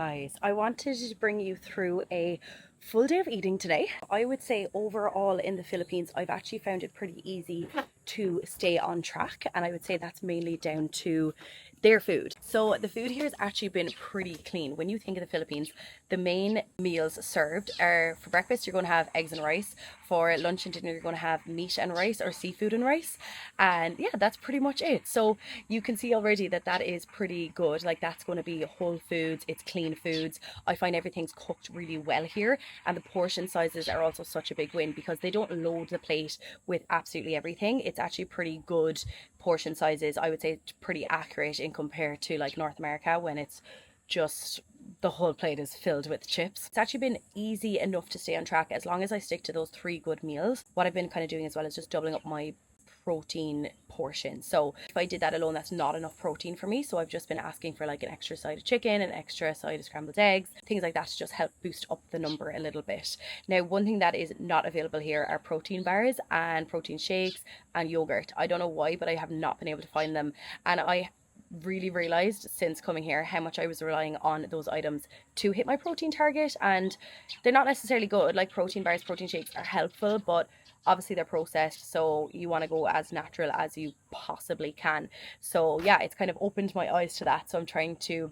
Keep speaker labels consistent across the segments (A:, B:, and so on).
A: guys, I wanted to bring you through a full day of eating today. I would say overall in the Philippines, I've actually found it pretty easy to stay on track, and I would say that's mainly down to their food. So the food here has actually been pretty clean. When you think of the Philippines, the main meals served are, for breakfast you're going to have eggs and rice, for lunch and dinner you're going to have meat and rice or seafood and rice, and yeah, that's pretty much it. So you can see already that that is pretty good. Like, that's going to be whole foods, it's clean foods. I find everything's cooked really well here, and the portion sizes are also such a big win because they don't load the plate with absolutely everything. It's actually pretty good portion sizes. I would say it's pretty accurate in compared to like North America, when it's just the whole plate is filled with chips. It's actually been easy enough to stay on track as long as I stick to those 3 good meals. What I've been kind of doing as well is just doubling up my protein portion. So if I did that alone, that's not enough protein for me, so I've just been asking for like an extra side of chicken, an extra side of scrambled eggs, things like that, to just help boost up the number a little bit. Now, one thing that is not available here are protein bars and protein shakes and yogurt. I don't know why, but I have not been able to find them, and I really realized since coming here how much I was relying on those items to hit my protein target, and they're not necessarily good. Like, protein bars, protein shakes are helpful, but obviously they're processed, so you want to go as natural as you possibly can. So yeah, it's kind of opened my eyes to that, so I'm trying to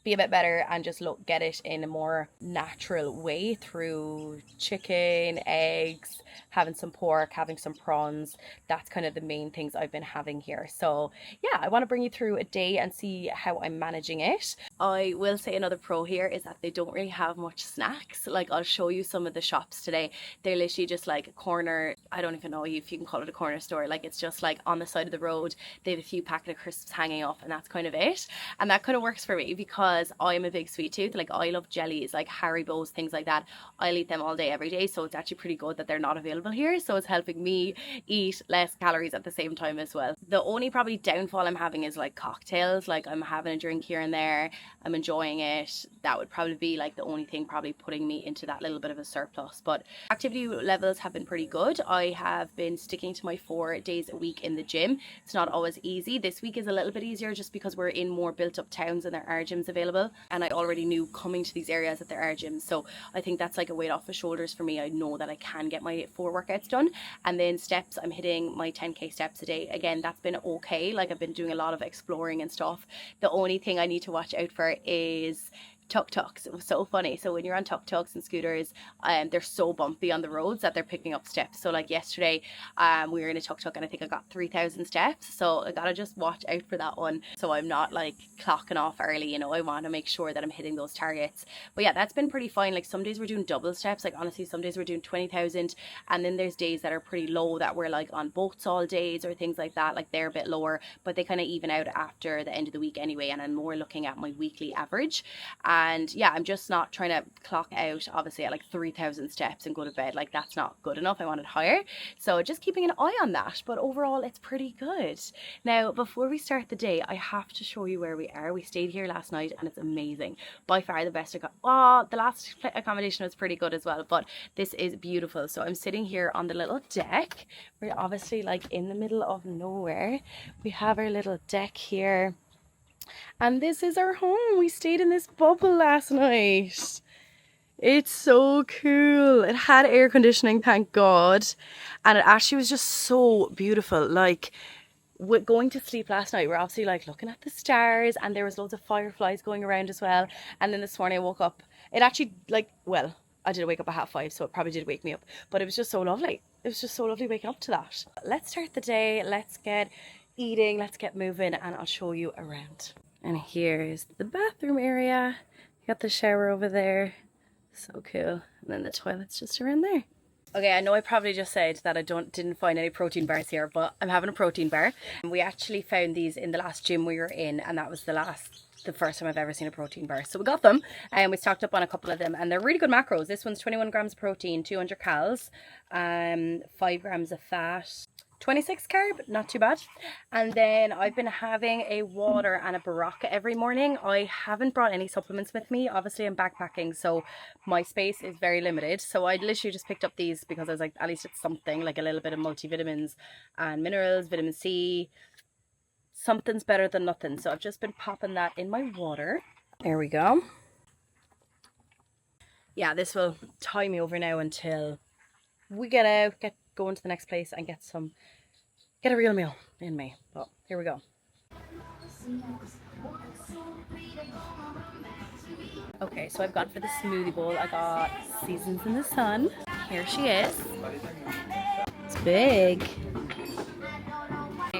A: be a bit better and just get it in a more natural way through chicken, eggs, having some pork, having some prawns. That's kind of the main things I've been having here. So yeah, I want to bring you through a day and see how I'm managing it. I will say another pro here is that they don't really have much snacks. Like, I'll show you some of the shops today. They're literally just like a corner, I don't even know if you can call it a corner store. Like, it's just like on the side of the road. They have a few packet of crisps hanging off, and that's kind of it. And that kind of works for me because I'm a big sweet tooth. Like, I love jellies, like Haribo's, things like that. I'll eat them all day, every day. So it's actually pretty good that they're not available here. So it's helping me eat less calories at the same time as well. The only probably downfall I'm having is like cocktails. Like, I'm having a drink here and there, I'm enjoying it. That would probably be like the only thing probably putting me into that little bit of a surplus. But activity levels have been pretty good. I have been sticking to my 4 days a week in the gym. It's not always easy. This week is a little bit easier just because we're in more built up towns and there are gyms available, and I already knew coming to these areas that there are gyms, so I think that's like a weight off the shoulders for me. I know that I can get my 4 workouts done. And then steps, I'm hitting my 10k steps a day. Again, that's been okay. Like, I've been doing a lot of exploring and stuff. The only thing I need to watch out for is tuk-tuks. It was so funny. So when you're on tuk-tuks and scooters, they're so bumpy on the roads that they're picking up steps. So like yesterday, we were in a tuk-tuk and I think I got 3,000 steps. So I gotta just watch out for that one, so I'm not like clocking off early. You know, I want to make sure that I'm hitting those targets. But yeah, that's been pretty fine. Like, some days we're doing double steps. Like, honestly, some days we're doing 20,000, and then there's days that are pretty low that we're like on boats all days or things like that. Like, they're a bit lower, but they kind of even out after the end of the week anyway. And I'm more looking at my weekly average. And yeah, I'm just not trying to clock out obviously at like 3,000 steps and go to bed. Like, that's not good enough. I want it higher. So just keeping an eye on that. But overall, it's pretty good. Now, before we start the day, I have to show you where we are. We stayed here last night and it's amazing. By far the best. The last accommodation was pretty good as well, but this is beautiful. So I'm sitting here on the little deck. We're obviously like in the middle of nowhere. We have our little deck here. And this is our home. We stayed in this bubble last night. It's so cool. It had air conditioning, thank God. And it actually was just so beautiful. Like, with going to sleep last night, we're obviously like looking at the stars, and there was loads of fireflies going around as well. And then this morning I woke up. It actually, like, well, I did wake up at 5:30, so it probably did wake me up. But it was just so lovely. It was just so lovely waking up to that. Let's start the day. Let's get eating. Let's get moving, and I'll show you around. And here's the bathroom area. Got the shower over there. So cool. And then the toilet's just around there. Okay, I know I probably just said that I didn't find any protein bars here, but I'm having a protein bar. And we actually found these in the last gym we were in, and that was the first time I've ever seen a protein bar. So we got them, and we stocked up on a couple of them, and they're really good macros. This one's 21 grams of protein, 200 calories, 5 grams of fat, 26 carb, not too bad. And then I've been having a water and a Baraka every morning. I haven't brought any supplements with me. Obviously I'm backpacking, so my space is very limited. So I literally just picked up these because I was like, at least it's something, like a little bit of multivitamins and minerals, vitamin C. Something's better than nothing. So I've just been popping that in my water. There we go. yeah, this will tie me over now until we get out, get going to the next place and get a real meal in me. But here we go. Okay, so I've gone for the smoothie bowl. I got Seasons in the Sun. Here she is. It's big.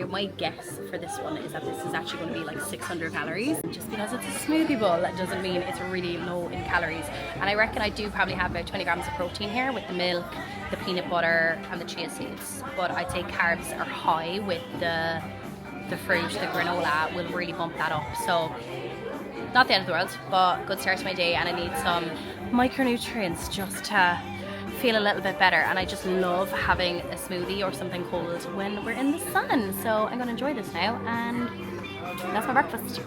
A: My guess for this one is that this is actually going to be like 600 calories. Just because it's a smoothie bowl, that doesn't mean it's really low in calories. And I reckon I do probably have about 20 grams of protein here with the milk, the peanut butter and the chia seeds. But I'd say carbs are high with the fruit, the granola will really bump that up. So not the end of the world, but good start to my day, and I need some micronutrients just to feel a little bit better. And I just love having a smoothie or something cold when we're in the sun. So I'm gonna enjoy this now, and that's my breakfast.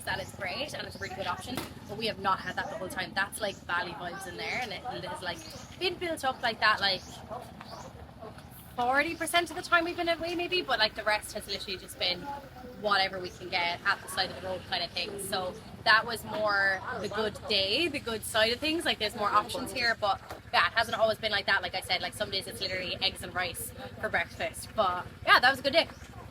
A: That is great and it's a really good option, but we have not had that the whole time. That's like Bali vibes in there, and it has like been built up like that like 40% of the time we've been away maybe, but like the rest has literally just been whatever we can get at the side of the road kind of thing. So that was more the good day, the good side of things. Like there's more options here, but yeah, it hasn't always been like that. Like I said, like some days it's literally eggs and rice for breakfast, but yeah, that was a good day.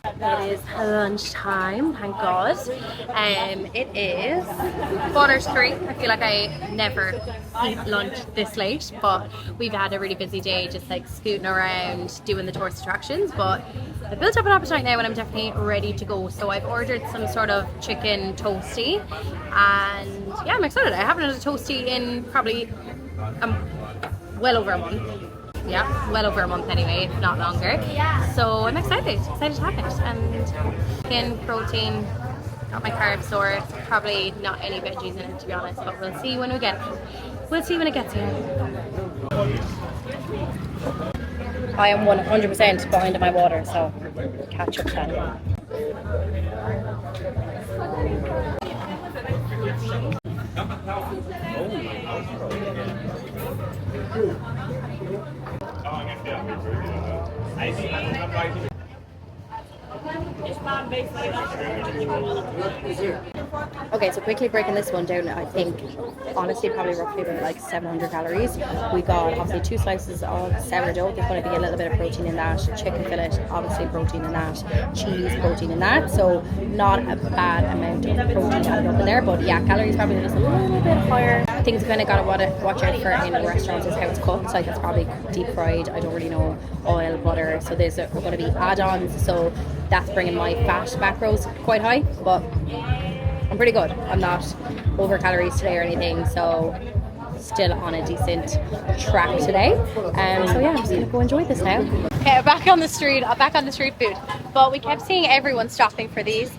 A: It is lunchtime, thank God. It is 3:15. I feel like I never eat lunch this late, but we've had a really busy day just like scooting around doing the tourist attractions. But I built up an appetite now and I'm definitely ready to go. So I've ordered some sort of chicken toasty, and yeah, I'm excited. I haven't had a toasty in probably well over a month. Yeah, well over a month anyway, if not longer. So I'm excited to have it. And again, protein, got my carb source, probably not any veggies in it to be honest, but we'll see when we get it. We'll see when it gets here. I am 100% behind my water, so catch up time. Okay, so quickly breaking this one down, I think honestly probably roughly about like 700 calories. We got obviously 2 slices of sourdough. There's going to be a little bit of protein in that. Chicken fillet, obviously protein in that. Cheese, protein in that. So not a bad amount of protein added up in there, but yeah, calories probably just a little bit higher. Things you kind of got to watch out for in restaurants is how it's cooked. Like it's probably deep fried. I don't really know, oil, butter. So there's going to be add-ons. So that's bringing my fat macros quite high, but I'm pretty good. I'm not over calories today or anything, so still on a decent track today. So yeah, I'm just gonna go enjoy this now. Okay, back on the street food, but we kept seeing everyone stopping for these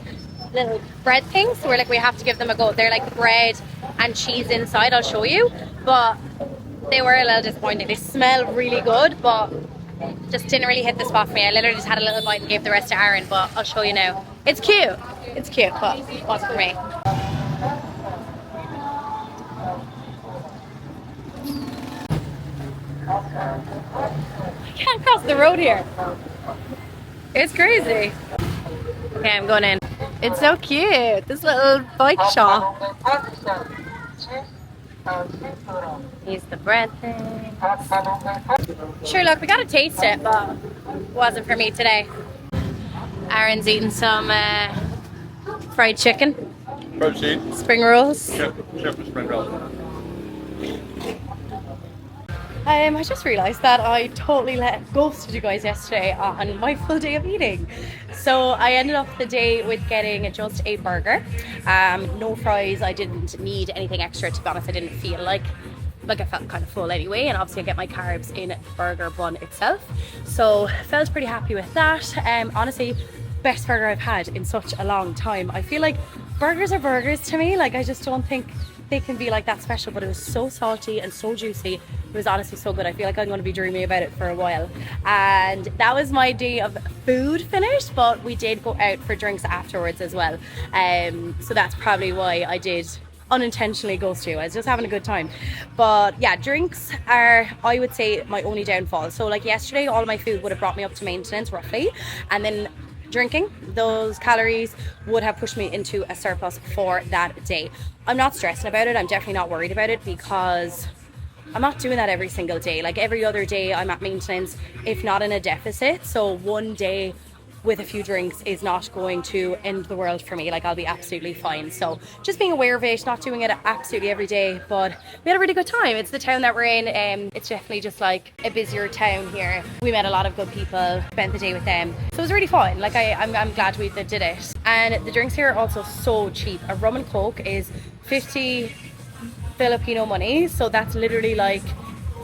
A: little bread things, so we're like, we have to give them a go. They're like bread and cheese inside, I'll show you, but they were a little disappointing. They smell really good, but just didn't really hit the spot for me. I literally just had a little bite and gave the rest to Aaron, but I'll show you now. It's cute, but it wasn't for me. I can't cross the road here. It's crazy. Okay, I'm going in. It's so cute, this little bike shop. Use the bread thing. Sure, look, we gotta taste it, but it wasn't for me today. Aaron's eating some fried chicken.
B: Protein.
A: Spring rolls.
B: Chef spring rolls.
A: I just realised that I totally ghosted you guys yesterday on my full day of eating. So I ended off the day with getting just a burger. No fries. I didn't need anything extra, to be honest. I didn't feel like I felt kind of full anyway, and obviously I get my carbs in the burger bun itself. So felt pretty happy with that. Honestly, best burger I've had in such a long time. I feel like burgers are burgers to me. Like I just don't think they can be like that special, but it was so salty and so juicy. It was honestly so good. I feel like I'm going to be dreaming about it for a while. And that was my day of food finished, but we did go out for drinks afterwards as well. So that's probably why I did unintentionally goes to. I was just having a good time. But yeah, drinks are, I would say, my only downfall. So like yesterday, all my food would have brought me up to maintenance roughly, and then drinking, those calories would have pushed me into a surplus for that day. I'm not stressing about it. I'm definitely not worried about it because I'm not doing that every single day. Like every other day I'm at maintenance, if not in a deficit. So one day with a few drinks is not going to end the world for me. Like I'll be absolutely fine. So just being aware of it, not doing it absolutely every day, but we had a really good time. It's the town that we're in. It's definitely just like a busier town here. We met a lot of good people, spent the day with them. So it was really fun. Like I'm glad we did it. And the drinks here are also so cheap. A rum and coke is 50 Filipino money. So that's literally like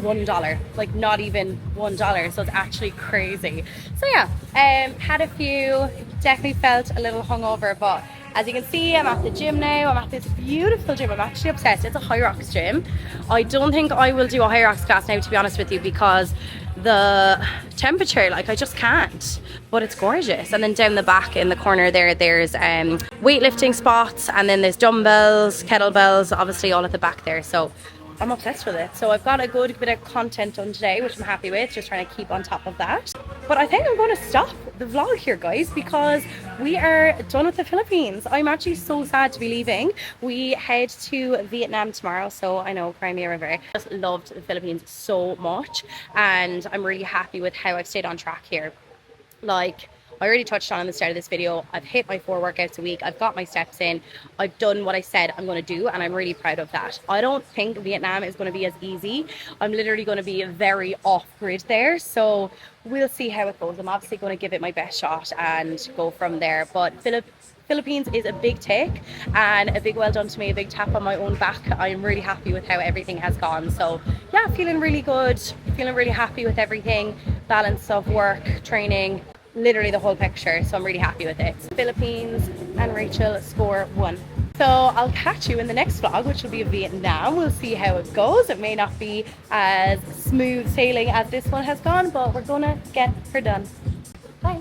A: $1, like not even $1, so it's actually crazy. So yeah, had a few, definitely felt a little hungover, but as you can see, I'm at the gym now. I'm at this beautiful gym. I'm actually obsessed. It's a high rocks gym. I don't think I will do a high rocks class now, to be honest with you, because the temperature, like I just can't, but it's gorgeous. And then down the back in the corner there's weightlifting spots, and then there's dumbbells, kettlebells, obviously all at the back there. So I'm obsessed with it. So I've got a good bit of content done today, which I'm happy with, just trying to keep on top of that. But I think I'm going to stop the vlog here, guys, because we are done with the Philippines. I'm actually so sad to be leaving. We head to Vietnam tomorrow, so I know, Crimea River. I just loved the Philippines so much, and I'm really happy with how I've stayed on track here. Like I already touched on in the start of this video, I've hit my 4 workouts a week. I've got my steps in. I've done what I said I'm going to do, and I'm really proud of that. I don't think Vietnam is going to be as easy. I'm literally going to be very off-grid there, so we'll see how it goes. I'm obviously going to give it my best shot and go from there. But Philippines is a big take and a big well done to me, a big tap on my own back. I'm really happy with how everything has gone. So yeah, feeling really good, feeling really happy with everything. Balance of work, training, literally the whole picture. So I'm really happy with it. Philippines and Rachel score 1. So I'll catch you in the next vlog, which will be Vietnam. We'll see how it goes. It may not be as smooth sailing as this one has gone, but we're gonna get her done. Bye.